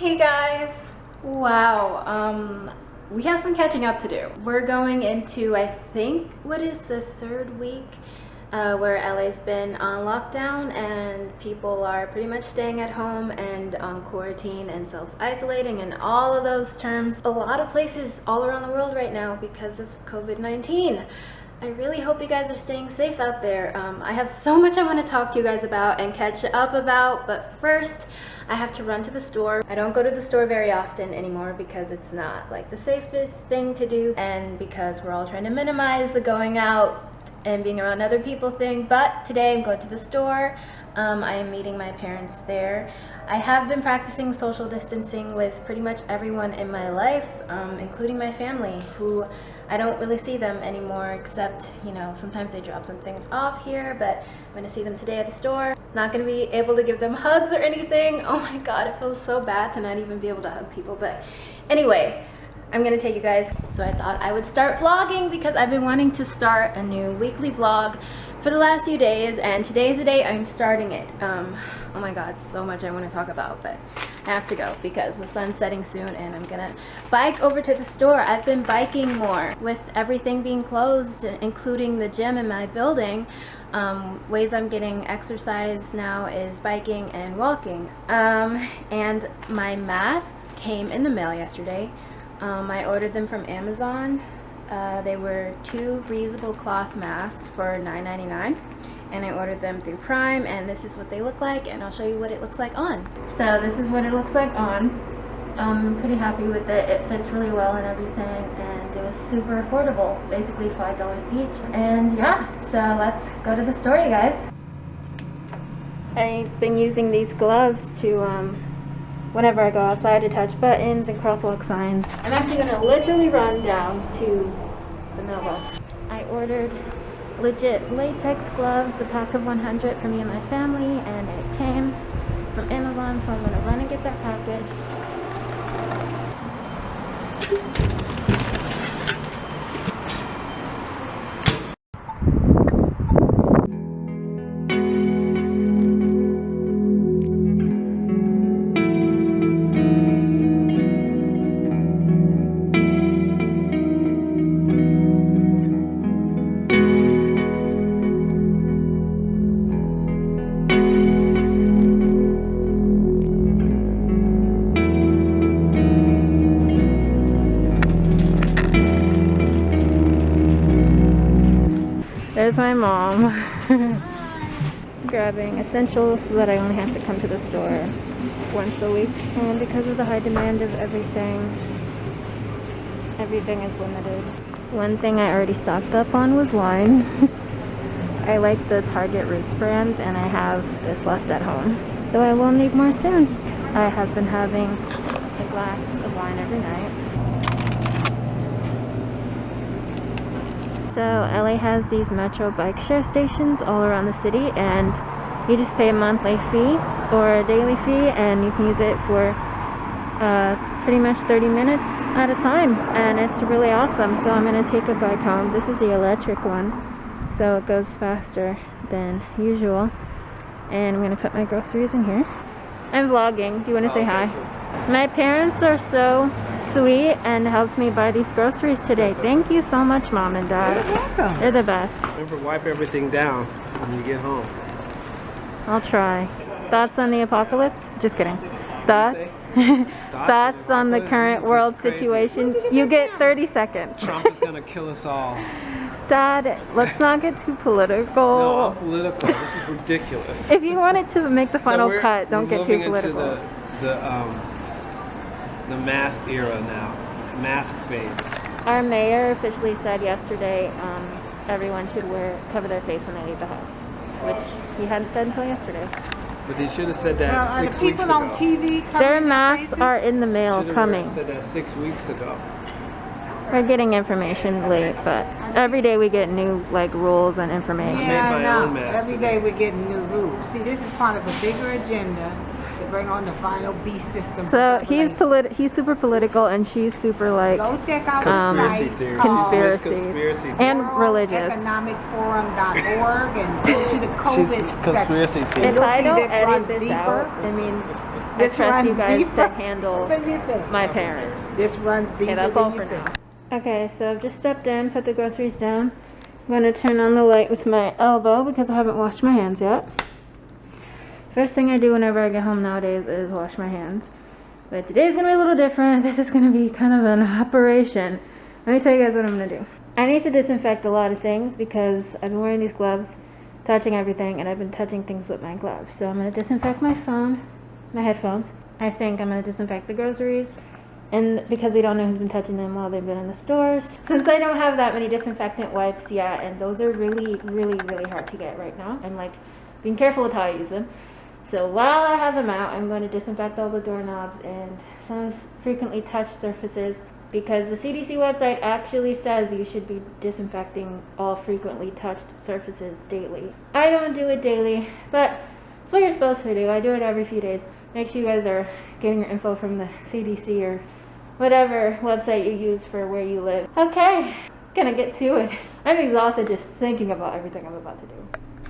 Hey guys! Wow, we have some catching up to do. We're going into, I think, what is the third week where LA's been on lockdown and people are pretty much staying at home and on quarantine and self-isolating and all of those terms. A lot of places all around the world right now because of COVID-19. I really hope you guys are staying safe out there. I have so much I want to talk to you guys about and catch up about, but first I have to run to the store. I don't go to the store very often anymore because it's not like the safest thing to do and because we're all trying to minimize the going out and being around other people thing, but today I'm going to the store. I am meeting my parents there. I have been practicing social distancing with pretty much everyone in my life, including my family, who I don't really see them anymore except, you know, sometimes they drop some things off here, but I'm going to see them today at the store. Not going to be able to give them hugs or anything. Oh my god, it feels so bad to not even be able to hug people, but anyway, I'm going to take you guys. So I thought I would start vlogging because I've been wanting to start a new weekly vlog for the last few days, and today's the day I'm starting it. Oh my god, so much I want to talk about, but I have to go because the sun's setting soon and I'm gonna bike over to the store. I've been biking more with everything being closed, including the gym in my building. Ways I'm getting exercise now is biking and walking. And my masks came in the mail yesterday. I ordered them from Amazon. They were 2 reusable cloth masks for $9.99, and I ordered them through Prime, and this is what they look like, and I'll show you what it looks like on. So this is what it looks like on. I'm pretty happy with it. It fits really well and everything, and it was super affordable, basically $5 each. And yeah, so let's go to the store, you guys. I've been using these gloves to whenever I go outside to touch buttons and crosswalk signs. I'm actually gonna literally run down to the mailbox. I ordered legit latex gloves, a pack of 100 for me and my family, and it came from Amazon, so I'm gonna run and get that package. There's my mom grabbing essentials so that I only have to come to the store once a week. And because of the high demand of everything is limited. One thing I already stocked up on was wine. I like the Target Roots brand, and I have this left at home. Though I will need more soon because I have been having a glass of wine every night. So LA has these Metro bike share stations all around the city, and you just pay a monthly fee or a daily fee, and you can use it for pretty much 30 minutes at a time, and it's really awesome. So I'm going to take a bike home. This is the electric one, so it goes faster than usual, and I'm going to put my groceries in here. I'm vlogging. Do you want to say hi? My parents are so sweet and helped me buy these groceries today. Thank you so much, Mom and Dad. You're welcome. They're the best. Remember, wipe everything down when you get home. I'll try. Thoughts on the apocalypse? Just kidding. Thoughts? Thoughts on the current world situation? You get 30 seconds. Trump is going to kill us all. Dad, let's not get too political. No, I'm political. This is ridiculous. If you wanted to make the final cut, don't get too moving political. Into the mask era now. Mask phase. Our mayor officially said yesterday everyone should cover their face when they leave the house, which he hadn't said until yesterday. But they should have said that 6 weeks ago. People on TV their masks are in the mail coming. Said that 6 weeks ago. We're getting information late, but every day we get new rules and information. Yeah, I know. Every day we're getting new rules. See, this is part of a bigger agenda to bring on the final beast system. So he's super political, and she's super Go check out conspiracy theories. Conspiracy and religious. Economicforum.org and go to the COVID conspiracy section. theory. If I don't edit this out, it means I This trust you runs guys deeper to handle than you think. my parents. This runs deeper Okay, that's than all you for think. now. Okay, so I've just stepped in, put the groceries down. I'm gonna turn on the light with my elbow because I haven't washed my hands yet. First thing I do whenever I get home nowadays is wash my hands. But today's gonna be a little different. This is gonna be kind of an operation. Let me tell you guys what I'm gonna do. I need to disinfect a lot of things because I've been wearing these gloves, touching everything, and I've been touching things with my gloves. So I'm gonna disinfect my phone, my headphones. I think I'm gonna disinfect the groceries. And because we don't know who's been touching them while they've been in the stores. Since I don't have that many disinfectant wipes yet, and those are really, really, really hard to get right now. I'm like being careful with how I use them. So while I have them out, I'm going to disinfect all the doorknobs and some frequently touched surfaces because the CDC website actually says you should be disinfecting all frequently touched surfaces daily. I don't do it daily, but it's what you're supposed to do. I do it every few days. Make sure you guys are getting your info from the CDC or whatever website you use for where you live. Okay, gonna get to it. I'm exhausted just thinking about everything I'm about to do.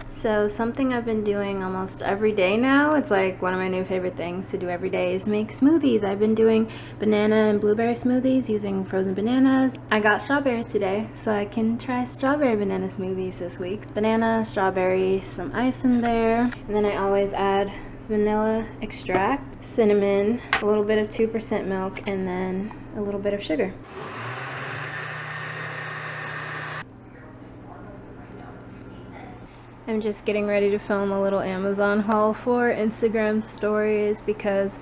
So something I've been doing almost every day now, it's like one of my new favorite things to do every day is make smoothies. I've been doing banana and blueberry smoothies using frozen bananas. I got strawberries today, so I can try strawberry banana smoothies this week. Banana, strawberry, some ice in there, and then I always add vanilla extract, cinnamon, a little bit of 2% milk, and then a little bit of sugar. I'm just getting ready to film a little Amazon haul for Instagram stories because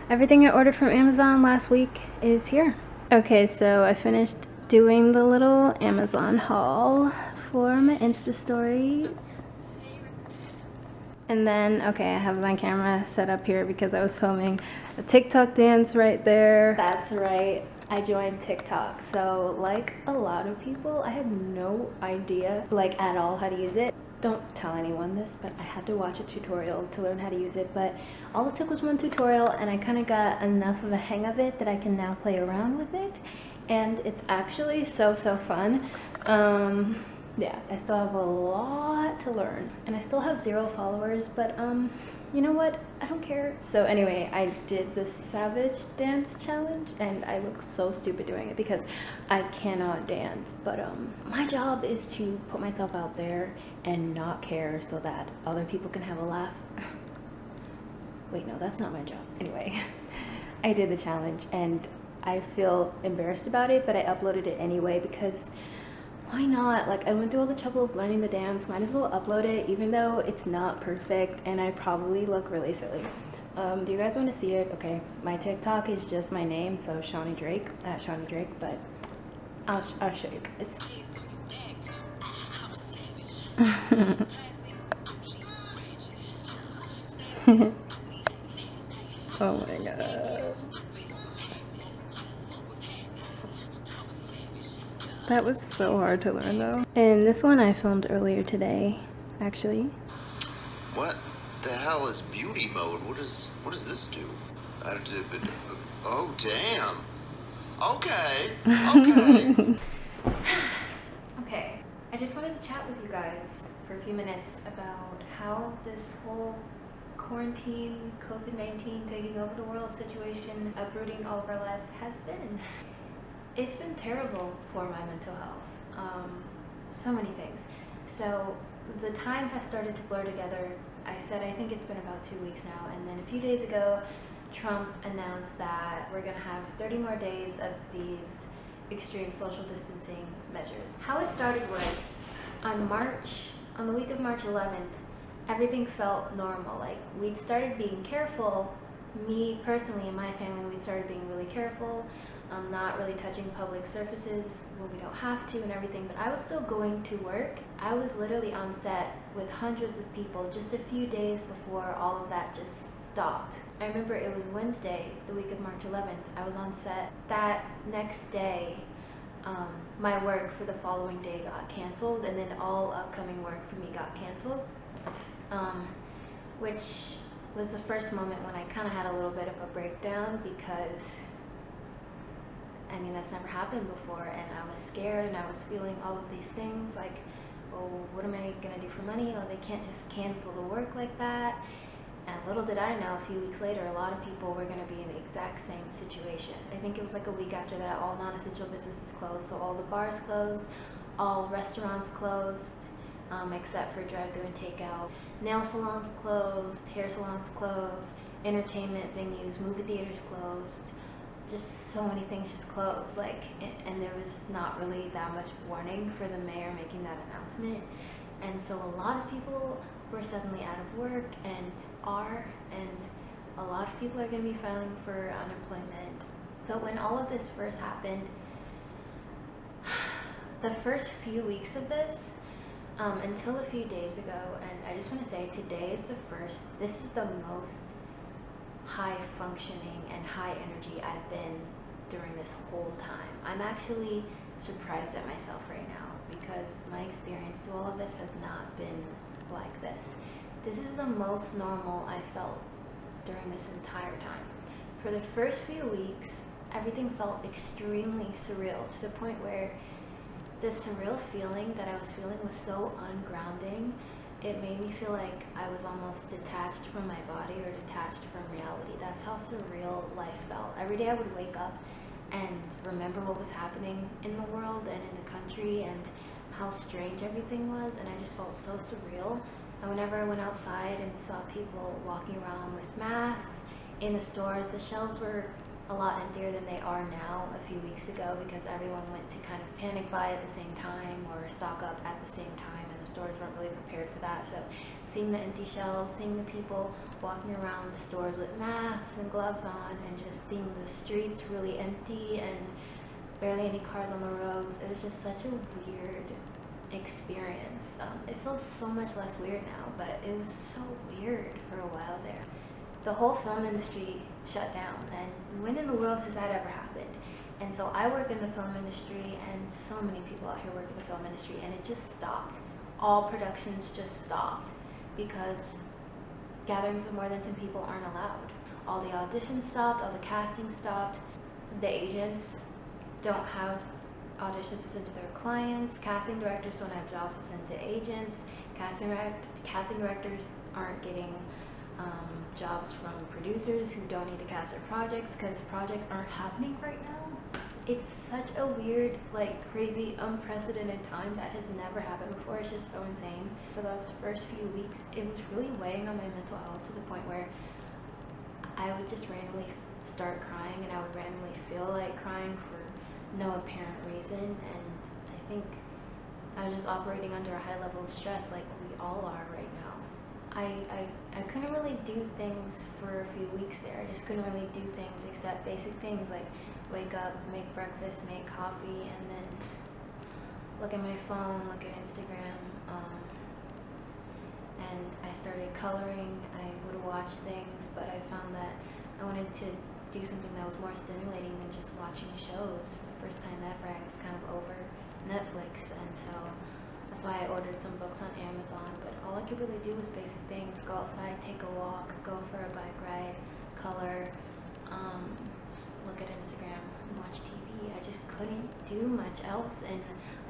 everything I ordered from Amazon last week is here. Okay, so I finished doing the little Amazon haul for my Insta stories. And then, okay, I have my camera set up here because I was filming a TikTok dance right there. That's right, I joined TikTok. So like a lot of people, I had no idea like at all how to use it. Don't tell anyone this, but I had to watch a tutorial to learn how to use it, but all it took was one tutorial and I kind of got enough of a hang of it that I can now play around with it, and it's actually so fun. Yeah, I still have a lot to learn and I still have 0 followers, but you know what, I don't care. So anyway, I did the savage dance challenge and I look so stupid doing it because I cannot dance, but my job is to put myself out there and not care so that other people can have a laugh. Wait, no, that's not my job. Anyway, I did the challenge and I feel embarrassed about it, but I uploaded it anyway because why not? Like, I went through all the trouble of learning the dance, might as well upload it even though it's not perfect and I probably look really silly. Do you guys want to see it? Okay, my TikTok is just my name, so Shani Drake, Shani Drake, but I'll show you guys. Oh my god. That was so hard to learn though. And this one I filmed earlier today, actually. What the hell is beauty mode? What does this do? Oh damn. Okay. Okay, I just wanted to chat with you guys for a few minutes about how this whole quarantine, COVID-19 taking over the world situation, uprooting all of our lives has been. It's been terrible for my mental health. So many things. So the time has started to blur together. I said I think it's been about 2 weeks now, and then a few days ago Trump announced that we're gonna have 30 more days of these extreme social distancing measures. How it started was on the week of March 11th, everything felt normal. Like, we'd started being careful. Me personally and my family, we'd started being really careful, not really touching public surfaces when we don't have to and everything, but I was still going to work. I was literally on set with hundreds of people just a few days before all of that just stopped. I remember it was Wednesday, the week of March 11th. I was on set. That next day, my work for the following day got canceled, and then all upcoming work for me got canceled, which was the first moment when I kind of had a little bit of a breakdown because, I mean, that's never happened before, and I was scared and I was feeling all of these things like, oh, what am I gonna do for money? Oh, they can't just cancel the work like that. And little did I know, a few weeks later, a lot of people were going to be in the exact same situation. I think it was like a week after that, all non-essential businesses closed. So all the bars closed, all restaurants closed, except for drive-thru and takeout. Nail salons closed, hair salons closed, entertainment venues, movie theaters closed. Just so many things just closed. And there was not really that much warning for the mayor making that announcement. And so a lot of people were suddenly out of work and a lot of people are going to be filing for unemployment. But when all of this first happened, the first few weeks of this, until a few days ago, and I just want to say this is the most high functioning and high energy I've been during this whole time. I'm actually surprised at myself right now because my experience through all of this has not been like this. This is the most normal I felt during this entire time. For the first few weeks, everything felt extremely surreal to the point where the surreal feeling that I was feeling was so ungrounding. It made me feel like I was almost detached from my body or detached from reality. That's how surreal life felt. Every day I would wake up and remember what was happening in the world and in the country and how strange everything was, and I just felt so surreal. And whenever I went outside and saw people walking around with masks in the stores, the shelves were a lot emptier than they are now a few weeks ago because everyone went to kind of panic buy at the same time or stock up at the same time, and the stores weren't really prepared for that. So seeing the empty shelves, seeing the people walking around the stores with masks and gloves on, and just seeing the streets really empty and barely any cars on the roads, it was just such a weird experience. It feels so much less weird now, but it was so weird for a while there. The whole film industry shut down, and when in the world has that ever happened? And so I work in the film industry, and so many people out here work in the film industry, and it just stopped. All productions just stopped because gatherings of more than 10 people aren't allowed. All the auditions stopped, all the casting stopped. The agents don't have auditions to send to their clients. Casting directors don't have jobs to send to agents. Casting directors aren't getting jobs from producers who don't need to cast their projects because projects aren't happening right now. It's such a weird, crazy, unprecedented time that has never happened before. It's just so insane. For those first few weeks, it was really weighing on my mental health to the point where I would just randomly start crying, and I would randomly feel like crying for no apparent reason. And I think I was just operating under a high level of stress like we all are right now. I couldn't really do things for a few weeks there. I just couldn't really do things except basic things like wake up, make breakfast, make coffee, and then look at my phone, look at Instagram. And I started coloring. I would watch things, but I found that I wanted to do something that was more stimulating than just watching shows. For the first time ever, I was kind of over Netflix, and so that's why I ordered some books on Amazon. But all I could really do was basic things: go outside, take a walk, go for a bike ride, color, look at Instagram, and watch TV. I just couldn't do much else, and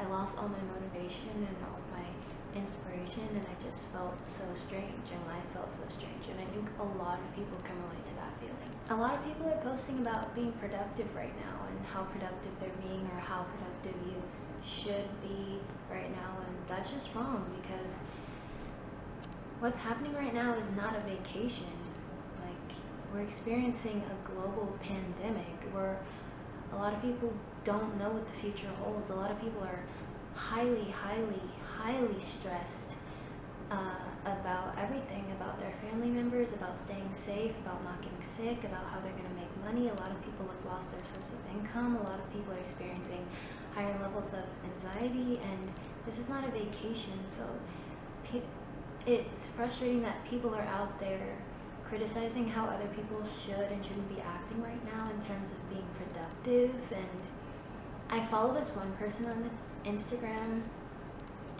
I lost all my motivation and all my inspiration, and I just felt so strange, and life felt so strange. And I think a lot of people can relate to that feeling. A lot of people are posting about being productive right now and how productive they're being or how productive you should be right now, and that's just wrong because what's happening right now is not a vacation. We're experiencing a global pandemic where a lot of people don't know what the future holds. A lot of people are highly stressed about everything, about their family members, about staying safe, about not getting sick, about how they're going to make money. A lot of people have lost their source of income. A lot of people are experiencing higher levels of anxiety, and this is not a vacation. So it's frustrating that people are out there criticizing how other people should and shouldn't be acting right now in terms of being productive. And I follow this one person on Instagram.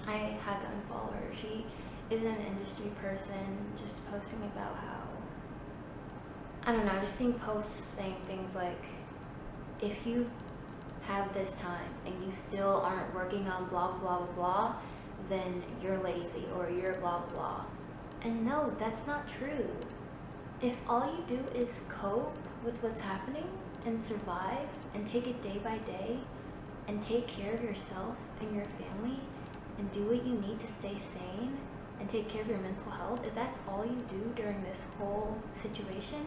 I had to unfollow her. She is an industry person just posting about how, I don't know, just seeing posts saying things like, if you have this time and you still aren't working on blah blah blah blah, then you're lazy or you're blah blah blah. And no, that's not true. if all you do is cope with what's happening and survive and take it day by day and take care of yourself and your family and do what you need to stay sane and take care of your mental health, if that's all you do during this whole situation,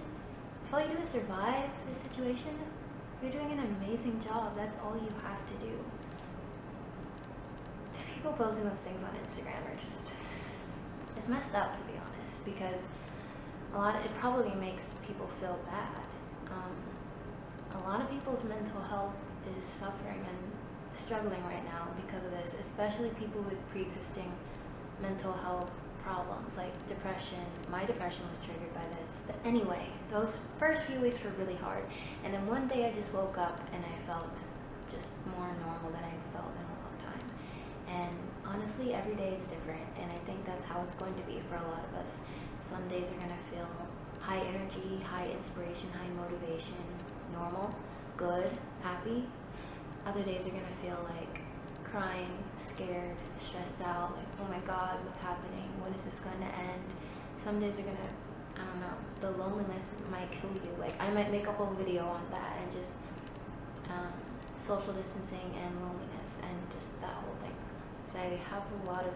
if all you do is survive this situation, you're doing an amazing job. That's all you have to do. The people posting those things on Instagram are just, it's messed up, to be honest, because it probably makes people feel bad. A lot of people's mental health is suffering and struggling right now because of this, especially people with pre-existing mental health problems like depression. My depression was triggered by this. But anyway, those first few weeks were really hard. And then one day I just woke up and I felt just more normal than I'd felt in a long time. And honestly, every day it's different. And I think that's how it's going to be for a lot of us. Some days are going to feel high energy, high inspiration, high motivation, normal, good, happy. Other days are going to feel like crying, scared, stressed out, like, oh my God, what's happening? When is this going to end? Some days are going to, I don't know, the loneliness might kill you. Like, I might make a whole video on that and just social distancing and loneliness and just that whole thing. So I have a lot of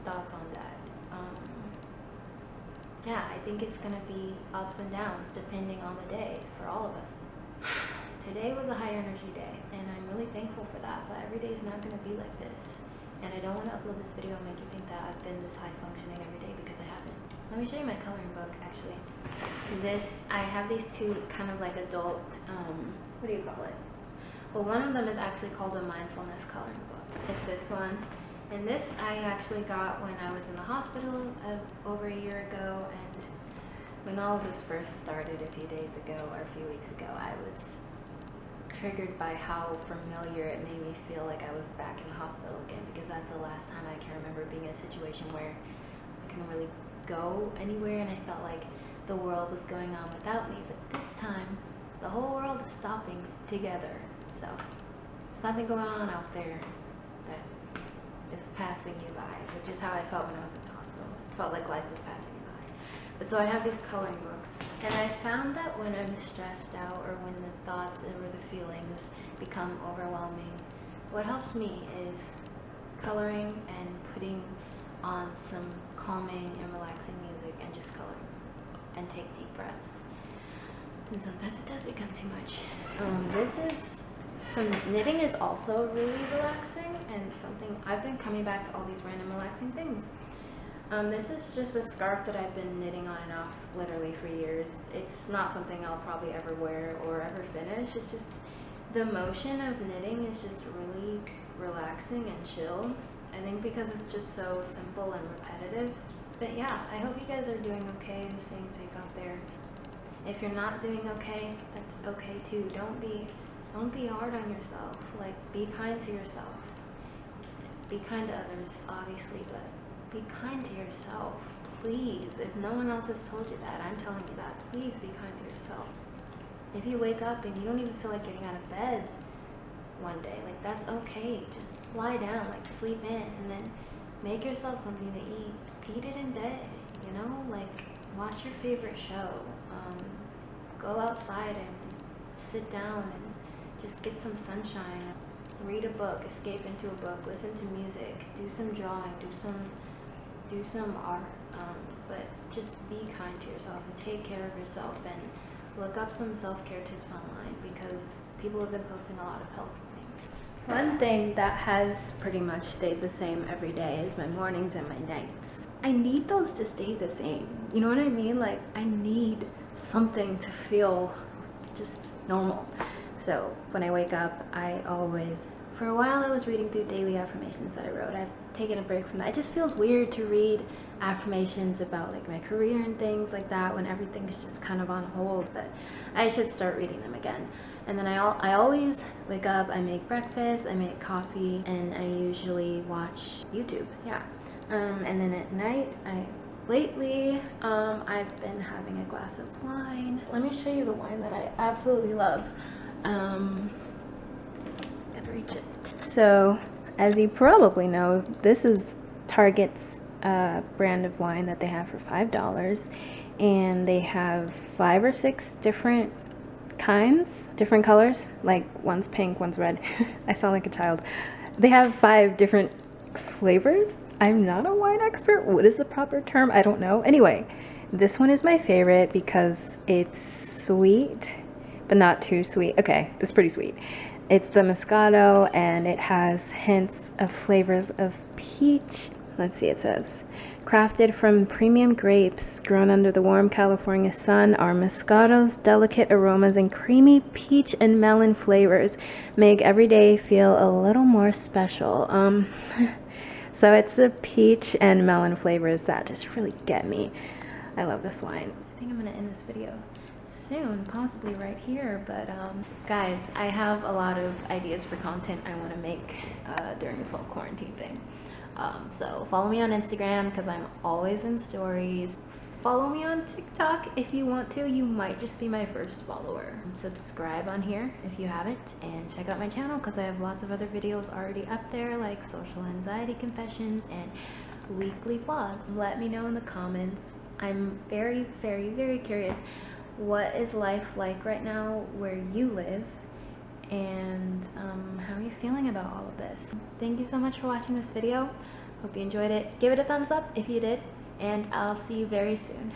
thoughts on that. Yeah, I think it's going to be ups and downs depending on the day for all of us. Today was a high energy day, and I'm really thankful for that, but every day is not going to be like this. And I don't want to upload this video and make you think that I've been this high functioning every day, because I haven't. Let me show you my coloring book, actually. I have these two kind of like adult, what do you call it? Well, one of them is actually called a mindfulness coloring book. It's this one. And this I actually got when I was in the hospital over a year ago, and when all of this first started a few days ago or a few weeks ago, I was triggered by how familiar it made me feel like I was back in the hospital again, because that's the last time I can remember being in a situation where I couldn't really go anywhere and I felt like the world was going on without me. But this time, the whole world is stopping together. So, there's something going on out there that is passing you by, which is how I felt when I was in the hospital. It felt like life was passing me by. But so I have these coloring books, and I found that when I'm stressed out or when the thoughts or the feelings become overwhelming, what helps me is coloring and putting on some calming and relaxing music and just coloring and take deep breaths. And sometimes it does become too much. Knitting is also really relaxing, and something I've been coming back to all these random relaxing things. This is just a scarf that I've been knitting on and off literally for years. It's not something I'll probably ever wear or ever finish. It's just the motion of knitting is just really relaxing and chill. I think because it's just so simple and repetitive. But yeah, I hope you guys are doing okay and staying safe out there. If you're not doing okay, that's okay too. Don't be hard on yourself. Like, be kind to yourself. Be kind to others, obviously, but be kind to yourself, please. If no one else has told you that, I'm telling you that. Please be kind to yourself. If you wake up and you don't even feel like getting out of bed one day, like, that's okay. Just lie down, like, sleep in, and then make yourself something to eat. Eat it in bed, you know? Like, watch your favorite show. Go outside and sit down and just get some sunshine. Read a book, escape into a book, listen to music, do some drawing, do some art, but just be kind to yourself and take care of yourself, and look up some self-care tips online, because people have been posting a lot of helpful things. One thing that has pretty much stayed the same every day is my mornings and my nights. I need those to stay the same. You know what I mean? Like, I need something to feel just normal. So when I wake up, for a while I was reading through daily affirmations that I wrote. I've taken a break from that. It just feels weird to read affirmations about like my career and things like that when everything's just kind of on hold, but I should start reading them again. And then I always wake up, I make breakfast, I make coffee, and I usually watch YouTube, yeah. And then at night, lately, I've been having a glass of wine. Let me show you the wine that I absolutely love. Gotta reach it. So, as you probably know, this is Target's brand of wine that they have for $5. and they have 5 or 6 different kinds, different colors, like one's pink, one's red. I sound like a child. They have 5 different flavors. I'm not a wine expert. What is the proper term? I don't know. Anyway, this one is my favorite because it's sweet, but not too sweet. Okay, it's pretty sweet. It's the Moscato, and it has hints of flavors of peach. Let's see, it says, crafted from premium grapes grown under the warm California sun, our Moscato's delicate aromas and creamy peach and melon flavors make every day feel a little more special. So it's the peach and melon flavors that just really get me. I love this wine. I think I'm gonna end this video soon, possibly right here, but guys, I have a lot of ideas for content I want to make during this whole quarantine thing. So follow me on Instagram because I'm always in stories. Follow me on TikTok if you want to. You might just be my first follower. Subscribe on here if you haven't, and check out my channel because I have lots of other videos already up there, like social anxiety confessions and weekly vlogs. Let me know in the comments. I'm very, very, very curious. What is life like right now where you live? And how are you feeling about all of this? Thank you so much for watching this video. Hope you enjoyed it. Give it a thumbs up if you did, and I'll see you very soon.